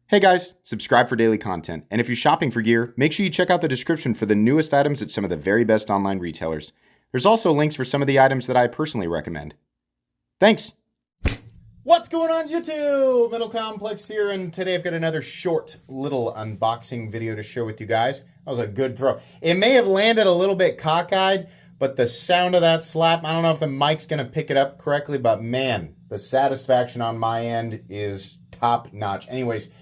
Hey guys, subscribe for daily content. And if you're shopping for gear, make sure you check out the description for the newest items at some of the very best online retailers. There's also links for some of the items that I personally recommend. Thanks! What's going on YouTube? Middle Complex here, and today I've got another short little unboxing video to share with you guys. That was a good throw. It may have landed a little bit cockeyed, but the sound of that slap, I don't know if the mic's going to pick it up correctly, but man, the satisfaction on my end is top notch. Anyways,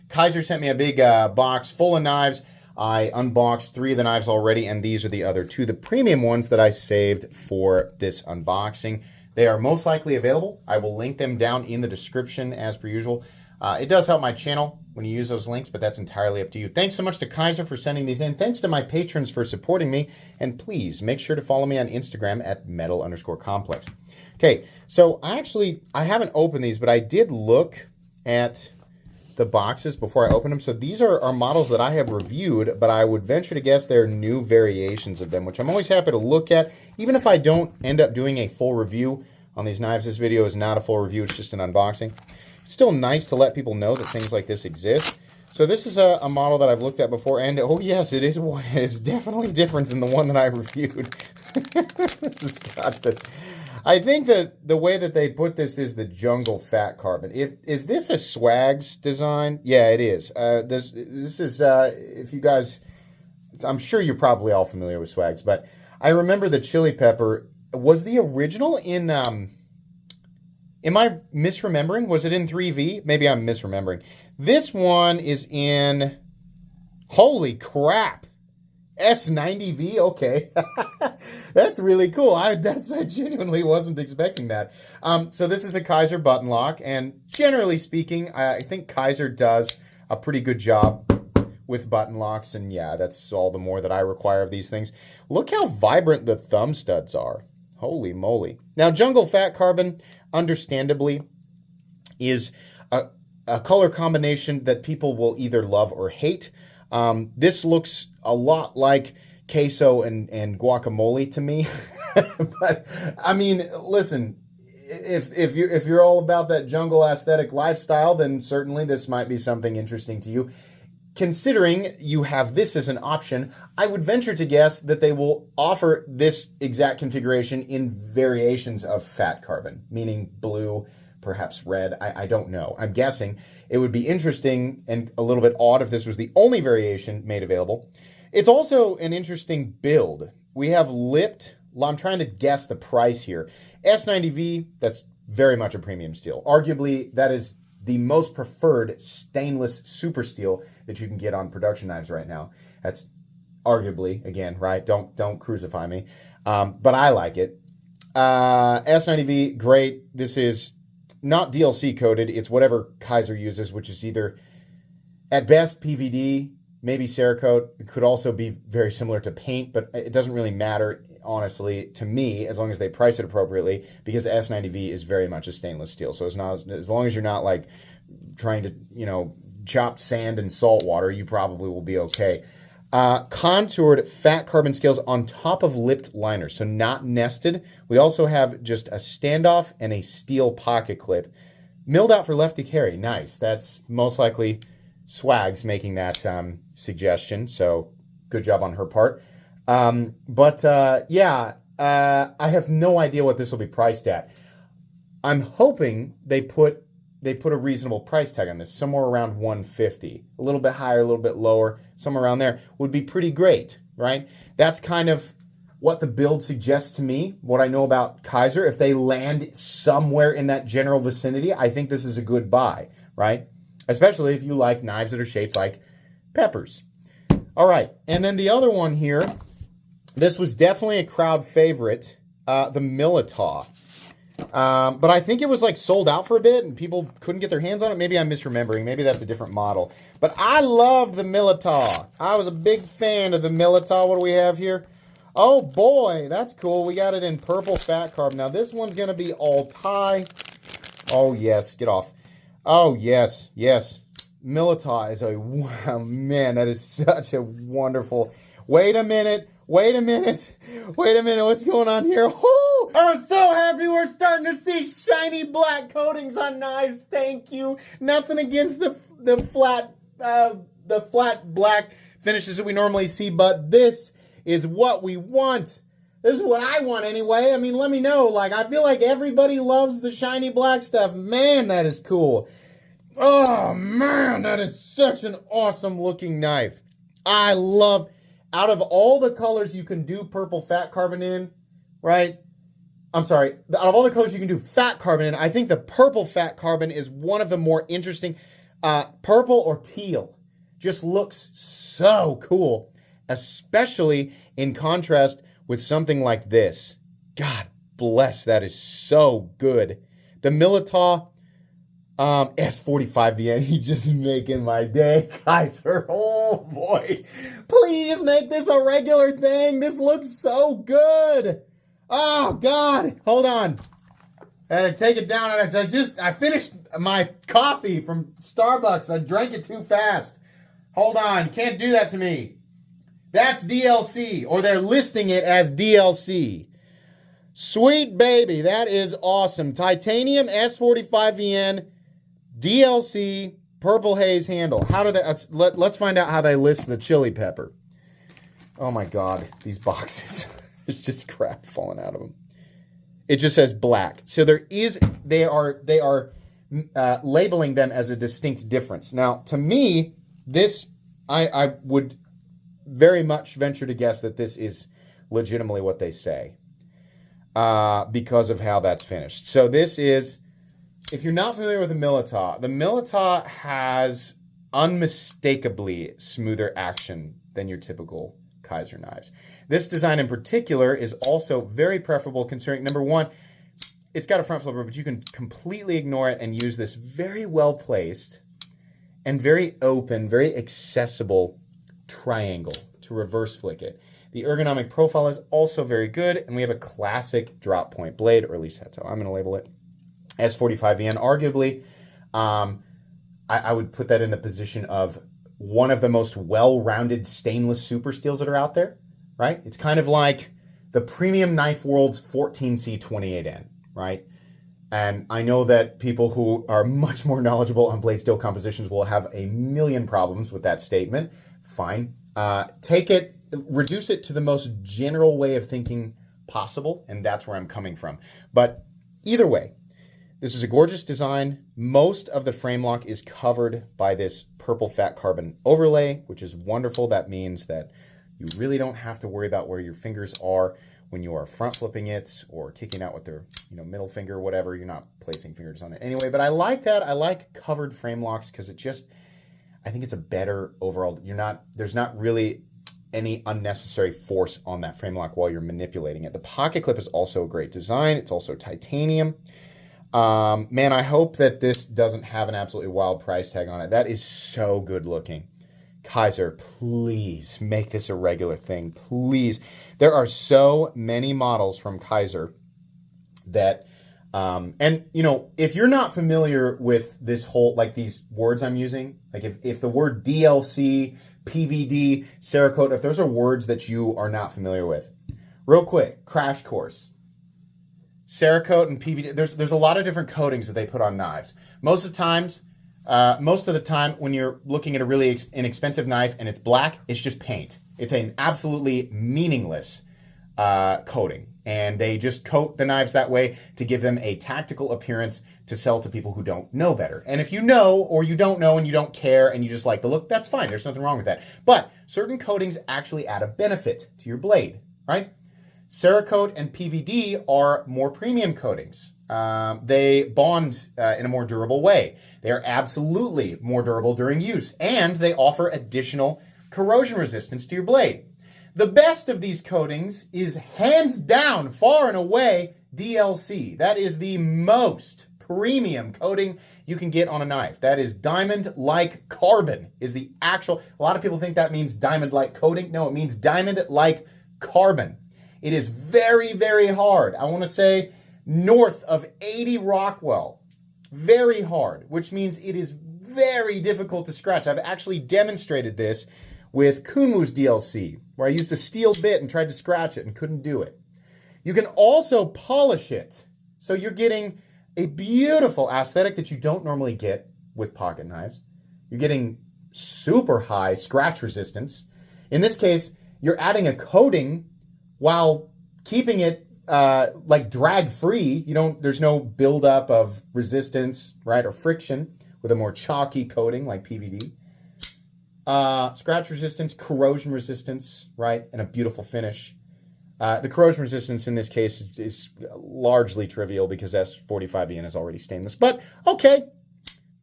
Kizer sent me a big box full of knives. I unboxed 3 of the knives already, and these are the other 2, the premium ones that I saved for this unboxing. They are most likely available. I will link them down in the description as per usual. It does help my channel when you use those links, but that's entirely up to you. Thanks so much to Kizer for sending these in. Thanks to my patrons for supporting me. And please make sure to follow me on Instagram at metal_complex. Okay, so I haven't opened these, but I did look at the boxes before I open them. So these are models that I have reviewed, but I would venture to guess they're new variations of them, which I'm always happy to look at. Even if I don't end up doing a full review on these knives, this video is not a full review, it's just an unboxing. It's still nice to let people know that things like this exist. So this is a model that I've looked at before, and oh yes, it is definitely different than the one that I reviewed. This has got the... I think that the way that they put this is the jungle fat carbon. Is this a Swags design? Yeah, it is. This is, if you guys, I'm sure you're probably all familiar with Swags, but I remember the chili pepper was the original in, am I misremembering? Was it in 3V? Maybe I'm misremembering. This one is in, holy crap, S90V, okay. That's really cool. I genuinely wasn't expecting that. So this is a Kizer button lock, and generally speaking, I think Kizer does a pretty good job with button locks, and yeah, that's all the more that I require of these things. Look how vibrant the thumb studs are. Holy moly. Now, Jungle Fat Carbon, understandably, is a color combination that people will either love or hate. This looks a lot like queso and guacamole to me. But I mean, listen, if you're all about that jungle aesthetic lifestyle, then certainly this might be something interesting to you. Considering you have this as an option, I would venture to guess that they will offer this exact configuration in variations of fat carbon, meaning blue, perhaps red. I don't know. I'm guessing. It would be interesting and a little bit odd if this was the only variation made available. It's also an interesting build. We have lipped, I'm trying to guess the price here. S90V, that's very much a premium steel. Arguably, that is the most preferred stainless super steel that you can get on production knives right now. That's arguably, again, right? Don't crucify me. But I like it. S90V, great. This is not DLC coded. It's whatever Kizer uses, which is either at best PVD, maybe Cerakote. It could also be very similar to paint, but it doesn't really matter, honestly, to me, as long as they price it appropriately, because S90V is very much a stainless steel. So it's not, as long as you're not like trying to, chop sand and salt water, you probably will be okay. Contoured fat carbon scales on top of lipped liners, so not nested. We also have just a standoff and a steel pocket clip. Milled out for lefty carry, nice. That's most likely Swags making that suggestion, so good job on her part. Yeah, I have no idea what this will be priced at. I'm hoping they put a reasonable price tag on this, somewhere around $150. A little bit higher, a little bit lower, somewhere around there would be pretty great, right? That's kind of what the build suggests to me, what I know about Kizer. If they land somewhere in that general vicinity, I think this is a good buy, right? Especially if you like knives that are shaped like peppers. All right, and then the other one here, this was definitely a crowd favorite, the Milit. But I think it was like sold out for a bit and people couldn't get their hands on it. Maybe I'm misremembering. Maybe that's a different model. But I loved the Milit. I was a big fan of the Milit. What do we have here? Oh boy, that's cool. We got it in purple fat carbon. Now this one's going to be all tie. Oh yes, get off. Oh yes, yes. Milit is a, wow, man, that is such a wonderful. Wait a minute. Wait a minute. Wait a minute. What's going on here? Oh, I'm so happy we're starting to see shiny black coatings on knives. Thank you. Nothing against the flat black finishes that we normally see, but this is what we want. This is what I want anyway. I mean, let me know. Like, I feel like everybody loves the shiny black stuff. Man, that is cool. Oh, man, that is such an awesome looking knife. I love, out of all the colors you can do purple fat carbon in, right? I'm sorry, out of all the colors you can do fat carbon in, I think the purple fat carbon is one of the more interesting. Purple or teal just looks so cool, especially in contrast with something like this. God bless, that is so good. The Milita S45VN, he's just making my day, Kizer. Oh boy, please make this a regular thing. This looks so good. Oh God, hold on. I had to take it down. I finished my coffee from Starbucks. I drank it too fast. Hold on, you can't do that to me. That's DLC, or they're listing it as DLC. Sweet baby, that is awesome. Titanium S45VN, DLC, purple haze handle. How do they, let's find out how they list the chili pepper. Oh my God, these boxes. There's just crap falling out of them. It just says black. So they are labeling them as a distinct difference. Now, to me, this, I would very much venture to guess that this is legitimately what they say because of how that's finished. So this is, if you're not familiar with the Milita has unmistakably smoother action than your typical Kizer knives. This design in particular is also very preferable considering, number one, it's got a front flipper, but you can completely ignore it and use this very well placed and very open, very accessible triangle to reverse flick it. The ergonomic profile is also very good, and we have a classic drop point blade, or at least that's how I'm going to label it. S45VN, arguably, I would put that in the position of one of the most well-rounded stainless super steels that are out there, right? It's kind of like the premium knife world's 14C28N, right? And I know that people who are much more knowledgeable on blade steel compositions will have a million problems with that statement. Fine. Take it, reduce it to the most general way of thinking possible, and that's where I'm coming from. But either way, this is a gorgeous design. Most of the frame lock is covered by this purple fat carbon overlay, which is wonderful. That means that you really don't have to worry about where your fingers are when you are front flipping it or kicking out with their middle finger or whatever. You're not placing fingers on it anyway. But I like that. I like covered frame locks because I think it's a better overall. There's not really any unnecessary force on that frame lock while you're manipulating it. The pocket clip is also a great design. It's also titanium. Man, I hope that this doesn't have an absolutely wild price tag on it. That is so good looking. Kizer, please make this a regular thing. Please. There are so many models from Kizer that, if you're not familiar with this whole, like these words I'm using, like if the word DLC, PVD, Cerakote, if those are words that you are not familiar with, real quick, crash course. Cerakote and PVD, there's a lot of different coatings that they put on knives. Most of the time when you're looking at a really inexpensive knife and it's black, it's just paint. It's an absolutely meaningless coating. And they just coat the knives that way to give them a tactical appearance to sell to people who don't know better. And if you know, or you don't know and you don't care and you just like the look, that's fine. There's nothing wrong with that. But certain coatings actually add a benefit to your blade, right? Cerakote and PVD are more premium coatings. They bond in a more durable way. They are absolutely more durable during use, and they offer additional corrosion resistance to your blade. The best of these coatings is hands down, far and away, DLC. That is the most premium coating you can get on a knife. That is diamond-like carbon is the actual, a lot of people think that means diamond-like coating. No, it means diamond-like carbon. It is very, very hard. I want to say north of 80 Rockwell. Very hard, which means it is very difficult to scratch. I've actually demonstrated this with Kunmu's DLC, where I used a steel bit and tried to scratch it and couldn't do it. You can also polish it. So you're getting a beautiful aesthetic that you don't normally get with pocket knives. You're getting super high scratch resistance. In this case, you're adding a coating while keeping it like drag free. There's no buildup of resistance, right, or friction with a more chalky coating like PVD. Scratch resistance, corrosion resistance, right, and a beautiful finish. The corrosion resistance in this case is largely trivial because S45EN is already stainless, but okay,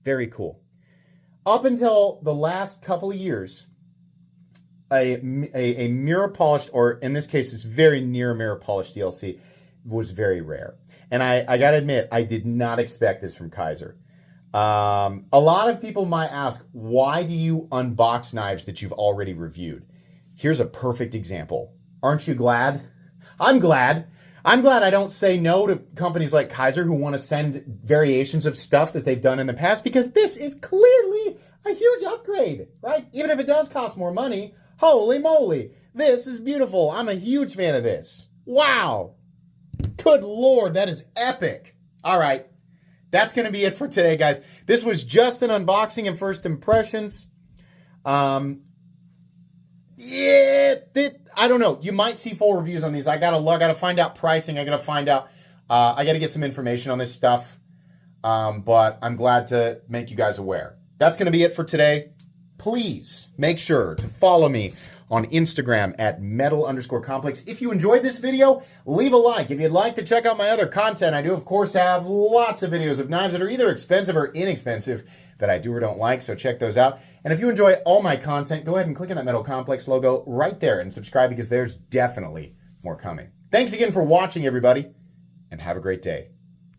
very cool. Up until the last couple of years, a mirror polished, or in this case, it's very near mirror polished DLC, was very rare. And I gotta admit, I did not expect this from Kizer. A lot of people might ask, why do you unbox knives that you've already reviewed? Here's a perfect example. Aren't you glad? I'm glad. I'm glad I don't say no to companies like Kizer who want to send variations of stuff that they've done in the past, because this is clearly a huge upgrade, right? Even if it does cost more money, holy moly, this is beautiful. I'm a huge fan of this. Wow. Good Lord, that is epic. All right. That's going to be it for today, guys. This was just an unboxing and first impressions. I don't know. You might see full reviews on these. I gotta find out pricing. I gotta get some information on this stuff. But I'm glad to make you guys aware. That's going to be it for today. Please make sure to follow me on Instagram at metal_complex. If you enjoyed this video, leave a like. If you'd like to check out my other content, I do, of course, have lots of videos of knives that are either expensive or inexpensive that I do or don't like, so check those out. And if you enjoy all my content, go ahead and click on that Metal Complex logo right there and subscribe, because there's definitely more coming. Thanks again for watching, everybody, and have a great day.